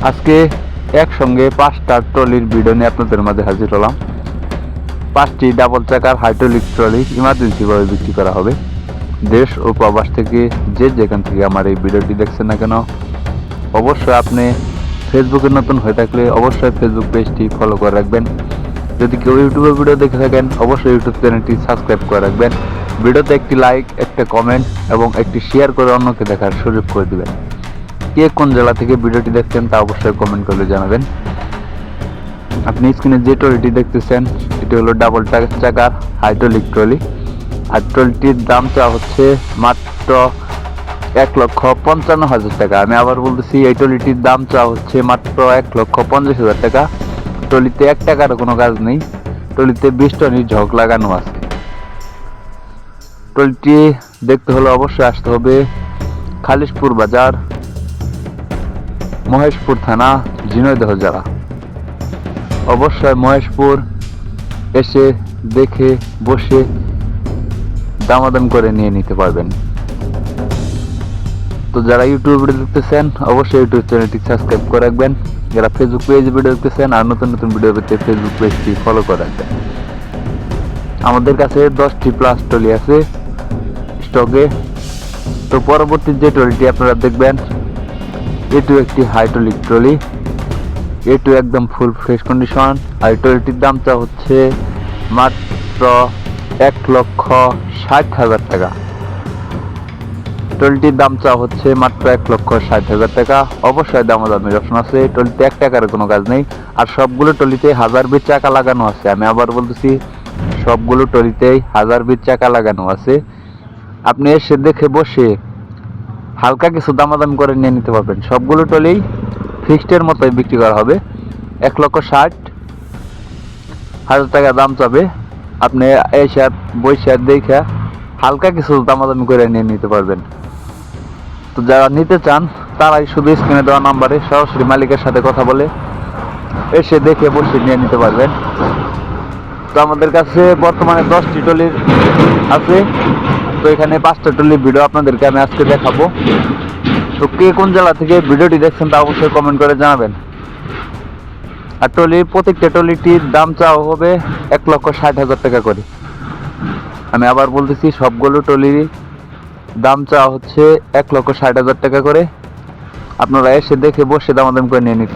আজকে একসঙ্গে 5টা ট্রলির ভিডিও নিয়ে আপনাদের মাঝে হাজির হলাম। 5টি ডাবল চাকার হাইড্রোলিক ট্রলি ইমার্জেন্সিভাবে বিক্রি করা হবে। দেশ ও প্রবাস থেকে যে যেখান থেকে আমার এই ভিডিওটি দেখছেন না কেন, অবশ্যই আপনি ফেসবুকে নতুন হয়ে থাকলে অবশ্যই ফেসবুক পেজটি ফলো করে রাখবেন। যদি কেউ ইউটিউবে ভিডিও দেখে থাকেন অবশ্যই ইউটিউব চ্যানেলটি সাবস্ক্রাইব করে রাখবেন। ভিডিওতে একটি লাইক, একটা কমেন্ট এবং একটি শেয়ার করে অন্যকে দেখার সুযোগ করে দেবেন। কে কোন জেলা থেকে ভিডিওটি দেখছেন তা অবশ্যই কমেন্ট করে জানাবেন। আপনি স্ক্রিনে যে ট্রলিটি দেখতেছেন এটি হলো ডাবল চাকার হাইড্রোলিক ট্রলি। আর ট্রলিটির দাম চাওয়া হচ্ছে মাত্র 1,55,000 টাকা। আমি আবার বলতেছি, এই ট্রলিটির দাম চাওয়া হচ্ছে মাত্র 1,50,000 টাকা। ট্রলিতে 1 টাকারও কোনো কাজ নেই। ট্রলিতে 20 টনের ঝক লাগানো আছে। ট্রলিটি দেখতে হলে অবশ্যই আসতে হবে খালিশপুর বাজার, মহেশপুর থানা, ঝিনাইদহ জেলা। অবশ্যই মহেশপুর এসে দেখে বসে দামাদাম করে নিয়ে নিতে পারবেন। তো যারা ইউটিউব ভিডিও দেখতেছেন অবশ্যই ইউটিউব চ্যানেলটি সাবস্ক্রাইব করে রাখবেন। যারা ফেসবুক পেজে ভিডিও দেখতেছেন আর নতুন নতুন ভিডিও পেতে ফেসবুক পেজটি ফলো করে রাখবেন। আমাদের কাছে 10টি প্লাস ট্রলি আছে স্টকে। তো পরবর্তী যে ট্রলিটি আপনারা দেখবেন এটিও একটি হাইড্রোলিক ট্রলি। এটিও একদম ফুল ফ্রেশ কন্ডিশন। আর ট্রলিটির দামটা হচ্ছে মাত্র 1,60,000 টাকা। ট্রলিটির দাম চা হচ্ছে মাত্র 1,60,000 টাকা। অবশ্যই দামাদামির অপশন আছে। ট্রলিতে 1 টাকার কোনো কাজ নেই। আর সবগুলো ট্রলিতে 1000 চাকা লাগানো আছে। আমি আবার বলতেছি, সবগুলো ট্রলিতেই 1000 চাকা লাগানো আছে। আপনি এসে দেখে বসে হালকা কিছু দামাদাম করে নিয়ে নিতে পারবেন। সবগুলো ট্রলি ফিক্সডের মতোই বিক্রি করা হবে। 1,60,000 টাকা দাম চাবে। আপনি এসে বসে দেখে হালকা কিছু দামাদামি করে নিয়ে নিতে পারবেন। তো যারা নিতে চান তারাই শুধু স্ক্রিনে দেওয়া নাম্বারে সরাসরি মালিকের সাথে কথা বলে এসে দেখে বসে নিয়ে নিতে পারবেন। তো আমাদের কাছে বর্তমানে 10টি ট্রলির আছে। তো এখানে 5টা ট্রলির ভিডিও আপনাদেরকে আমি আজকে দেখাবো। তো কে কোন জেলা থেকে ভিডিওটি দেখছেন তা অবশ্যই কমেন্ট করে জানাবেন। আর প্রত্যেকটা ট্রলিটির দাম চাওয়া হবে 1,60,000 টাকা করে। আমি আবার বলতেছি, সবগুলো ট্রলির দাম চাওয়া হচ্ছে 1,60,000 টাকা করে। আপনারা এসে দেখে বসে দামাদাম করে নিয়ে নিতে